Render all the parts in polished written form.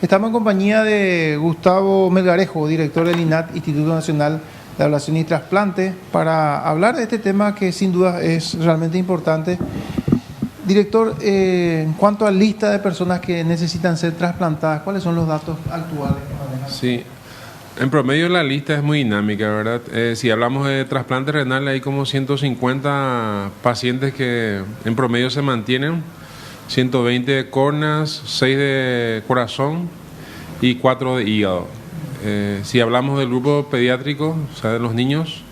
Estamos en compañía de Gustavo Melgarejo, director del INAT, Instituto Nacional de Ablación y Trasplante, para hablar de este tema que sin duda es realmente importante. Director, en cuanto a lista de personas que necesitan ser trasplantadas, ¿cuáles son los datos actuales que manejan? Sí, en promedio la lista es muy dinámica, ¿verdad? Si hablamos de trasplante renal, hay como 150 pacientes que en promedio se mantienen, 120 de córneas, 6 de corazón y 4 de hígado. Si hablamos del grupo pediátrico, o sea, de los niños,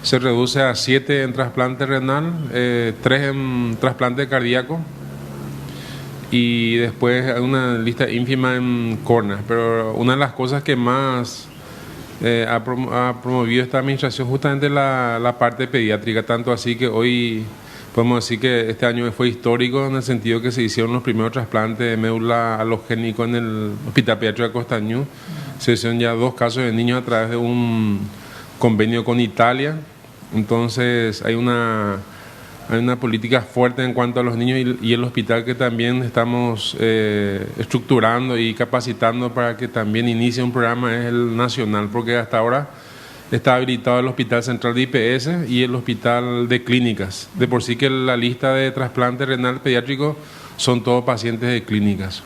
se reduce a 7 en trasplante renal, 3 en trasplante cardíaco y después hay una lista ínfima en córneas. Pero una de las cosas que más ha promovido esta administración justamente la parte pediátrica, tanto así que hoy podemos decir que este año fue histórico en el sentido que se hicieron los primeros trasplantes de médula halogénico en el Hospital Pediátrico de Costañú. Se hicieron ya 2 casos de niños a través de un convenio con Italia. Entonces hay una política fuerte en cuanto a los niños y el hospital que también estamos estructurando y capacitando para que también inicie un programa es el nacional, porque hasta ahora está habilitado el Hospital Central de IPS y el Hospital de Clínicas. De por sí que la lista de trasplante renal pediátrico son todos pacientes de clínicas.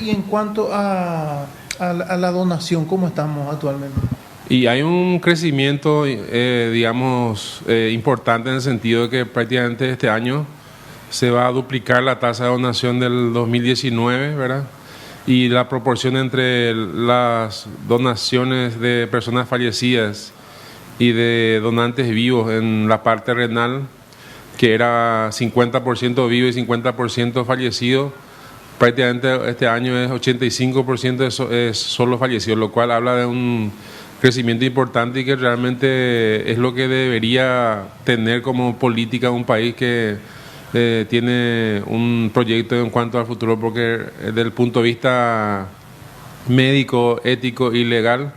Y en cuanto a la donación, ¿cómo estamos actualmente? Y hay un crecimiento, importante en el sentido de que prácticamente este año se va a duplicar la tasa de donación del 2019, ¿verdad? Y la proporción entre las donaciones de personas fallecidas y de donantes vivos en la parte renal, que era 50% vivo y 50% fallecido, prácticamente este año es 85% es solo fallecido, lo cual habla de un crecimiento importante y que realmente es lo que debería tener como política un país que tiene un proyecto en cuanto al futuro, porque desde el punto de vista médico, ético y legal,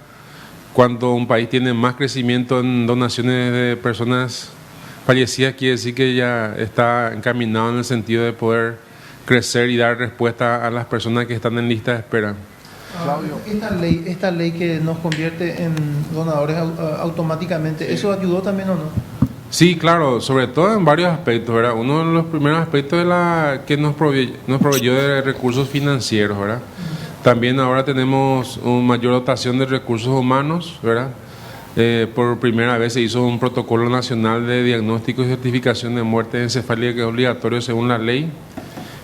cuando un país tiene más crecimiento en donaciones de personas fallecidas, quiere decir que ya está encaminado en el sentido de poder crecer y dar respuesta a las personas que están en lista de espera. Claudio, esta ley que nos convierte en donadores automáticamente, ¿eso ayudó también o no? Sí, claro, sobre todo en varios aspectos, ¿verdad? Uno de los primeros aspectos es que nos proveyó de recursos financieros, ¿verdad? También ahora tenemos una mayor dotación de recursos humanos, ¿verdad? Por primera vez se hizo un protocolo nacional de diagnóstico y certificación de muerte encefálica que es obligatorio según la ley.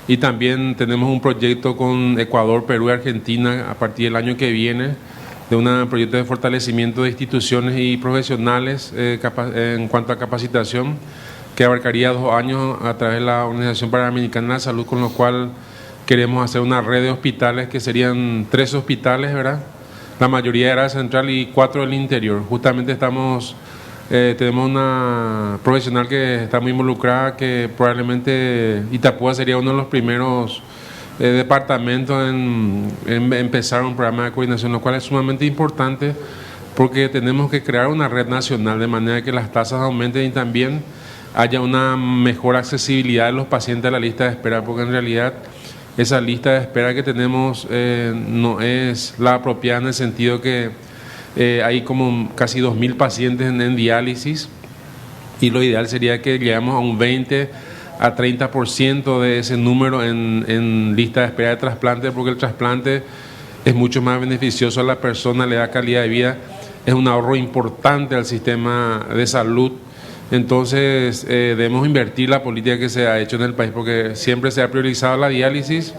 Y también tenemos un proyecto con Ecuador, Perú y Argentina a partir del año que viene, de un proyecto de fortalecimiento de instituciones y profesionales en cuanto a capacitación, que abarcaría 2 años a través de la Organización Panamericana de la Salud, con lo cual queremos hacer una red de hospitales que serían 3 hospitales, ¿verdad? La mayoría de área central y 4 del interior. Justamente tenemos una profesional que está muy involucrada, que probablemente Itapúa sería uno de los primeros departamentos en empezar un programa de coordinación, lo cual es sumamente importante porque tenemos que crear una red nacional de manera que las tasas aumenten y también haya una mejor accesibilidad de los pacientes a la lista de espera, porque en realidad esa lista de espera que tenemos no es la apropiada en el sentido que hay como casi 2.000 pacientes en diálisis y lo ideal sería que lleguemos a un 20 a 30% de ese número en lista de espera de trasplante, porque el trasplante es mucho más beneficioso a la persona, le da calidad de vida, es un ahorro importante al sistema de salud. Entonces debemos invertir la política que se ha hecho en el país, porque siempre se ha priorizado la diálisis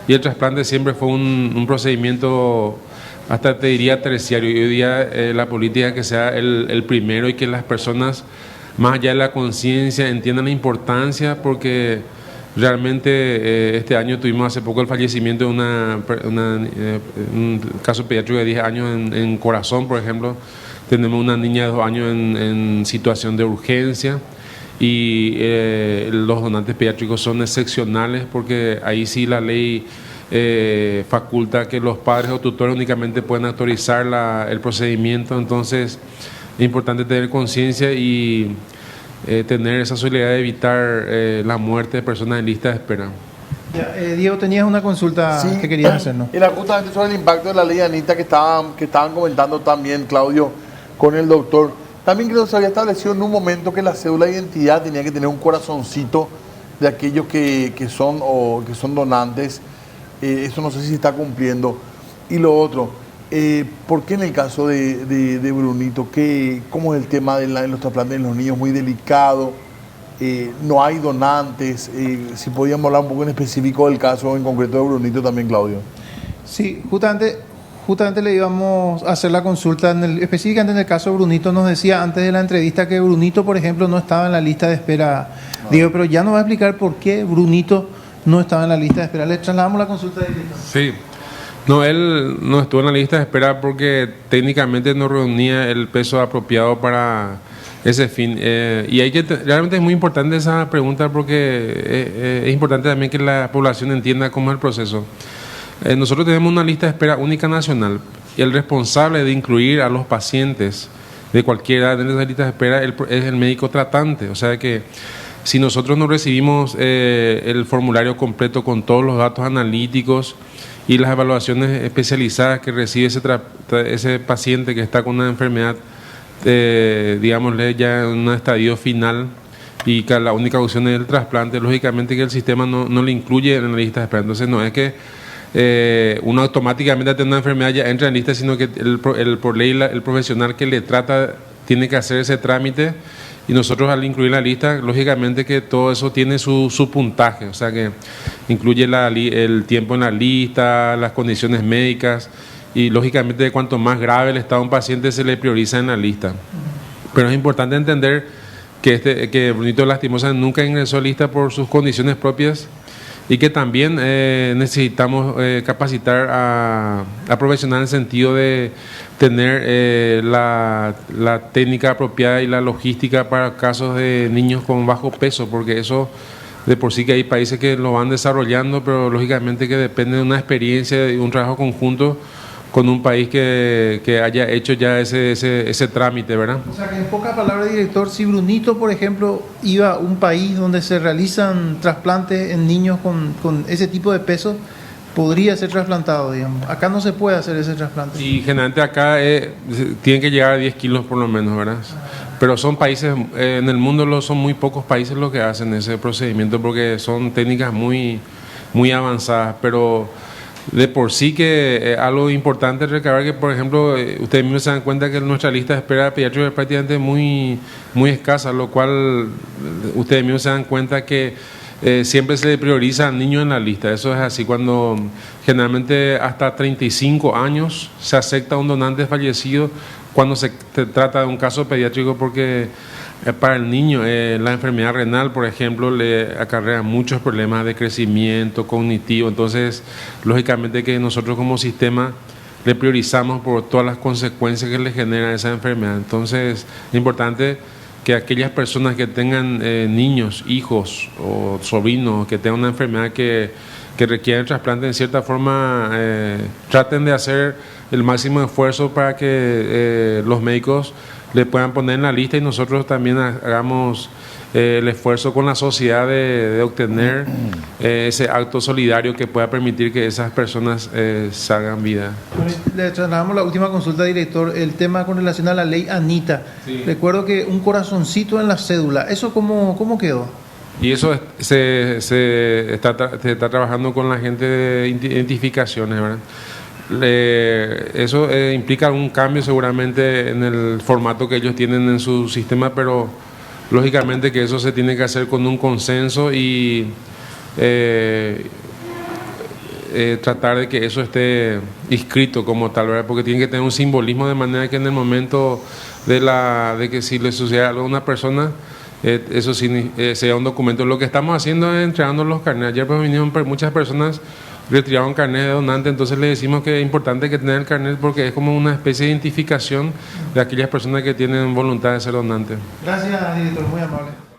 y el trasplante siempre fue un procedimiento, hasta te diría terciario, y hoy día la política que sea el primero y que las personas, más allá de la conciencia, entiendan la importancia, porque realmente este año tuvimos hace poco el fallecimiento de un caso pediátrico de 10 años en Corazón, por ejemplo. Tenemos una niña de 2 años en situación de urgencia y los donantes pediátricos son excepcionales porque ahí sí la ley faculta que los padres o tutores únicamente pueden autorizar el procedimiento. Entonces es importante tener conciencia y tener esa solidaridad de evitar la muerte de personas en lista de espera. Ya, Diego, tenías una consulta que querías hacernos. Era justamente sobre el impacto de la ley Anita que estaban comentando también, Claudio, con el doctor. También creo que se había establecido en un momento que la cédula de identidad tenía que tener un corazoncito de aquellos que son donantes. Eso no sé si se está cumpliendo. Y lo otro, ¿por qué en el caso de Brunito, cómo es el tema de los trasplantes de los niños? Muy delicado. No hay donantes. Si podíamos hablar un poco en específico del caso en concreto de Brunito también, Claudio. Sí, justamente le íbamos a hacer la consulta, específicamente en el caso de Brunito. Nos decía antes de la entrevista que Brunito, por ejemplo, no estaba en la lista de espera. Digo, pero ya nos va a explicar por qué Brunito no estaba en la lista de espera. Le trasladamos la consulta directa. Sí. No, él no estuvo en la lista de espera porque técnicamente no reunía el peso apropiado para ese fin. Y realmente es muy importante esa pregunta porque es importante también que la población entienda cómo es el proceso. Nosotros tenemos una lista de espera única nacional y el responsable de incluir a los pacientes de cualquier edad en esa lista de espera es el médico tratante. O sea que si nosotros no recibimos el formulario completo con todos los datos analíticos y las evaluaciones especializadas que recibe ese paciente que está con una enfermedad, digámosle ya en un estadio final, y que la única opción es el trasplante, lógicamente que el sistema no le incluye en la lista de espera. Entonces no es que uno automáticamente tiene una enfermedad ya entra en lista, sino que por ley el profesional que le trata tiene que hacer ese trámite, y nosotros al incluir la lista, lógicamente que todo eso tiene su puntaje, o sea que incluye el tiempo en la lista, las condiciones médicas, y lógicamente cuanto más grave el estado de un paciente se le prioriza en la lista. Pero es importante entender que Brunito lastimosamente nunca ingresó a lista por sus condiciones propias, y que también necesitamos capacitar a profesionales en el sentido de tener la técnica apropiada y la logística para casos de niños con bajo peso, porque eso de por sí que hay países que lo van desarrollando, pero lógicamente que depende de una experiencia y un trabajo conjunto con un país que haya hecho ya ese trámite, ¿verdad? O sea que en pocas palabras, director, si Brunito, por ejemplo, iba a un país donde se realizan trasplantes en niños con ese tipo de peso, podría ser trasplantado, digamos. Acá no se puede hacer ese trasplante. Y generalmente acá tienen que llegar a 10 kilos por lo menos, ¿verdad? Pero son países, en el mundo son muy pocos países los que hacen ese procedimiento porque son técnicas muy, muy avanzadas, pero de por sí que algo importante es recabar que, por ejemplo, ustedes mismos se dan cuenta que nuestra lista de espera de pediatría es prácticamente muy, muy escasa, lo cual ustedes mismos se dan cuenta que siempre se le prioriza al niño en la lista. Eso es así cuando generalmente hasta 35 años se acepta un donante fallecido cuando se trata de un caso pediátrico, porque para el niño la enfermedad renal, por ejemplo, le acarrea muchos problemas de crecimiento cognitivo. Entonces, lógicamente que nosotros como sistema le priorizamos por todas las consecuencias que le genera esa enfermedad. Entonces, es importante que aquellas personas que tengan niños, hijos o sobrinos que tengan una enfermedad que requieren trasplante, en cierta forma traten de hacer el máximo esfuerzo para que los médicos le puedan poner en la lista, y nosotros también hagamos el esfuerzo con la sociedad de obtener ese acto solidario que pueda permitir que esas personas salgan vida. Le trasladamos la última consulta, director, el tema con relación a la ley Anita. Sí. Recuerdo que un corazoncito en la cédula, ¿eso cómo quedó? Y eso se está trabajando con la gente de identificaciones, ¿verdad? Eso implica algún cambio seguramente en el formato que ellos tienen en su sistema, pero lógicamente que eso se tiene que hacer con un consenso y tratar de que eso esté inscrito como tal, ¿verdad? Porque tiene que tener un simbolismo de manera que en el momento de que si le sucede algo a una persona, eso sí, sea un documento. Lo que estamos haciendo es entregando los carnets. Ayer pues vinieron muchas personas, retiraron carnet de donante, entonces le decimos que es importante que tener el carnet porque es como una especie de identificación de aquellas personas que tienen voluntad de ser donantes. Gracias, director, muy amable.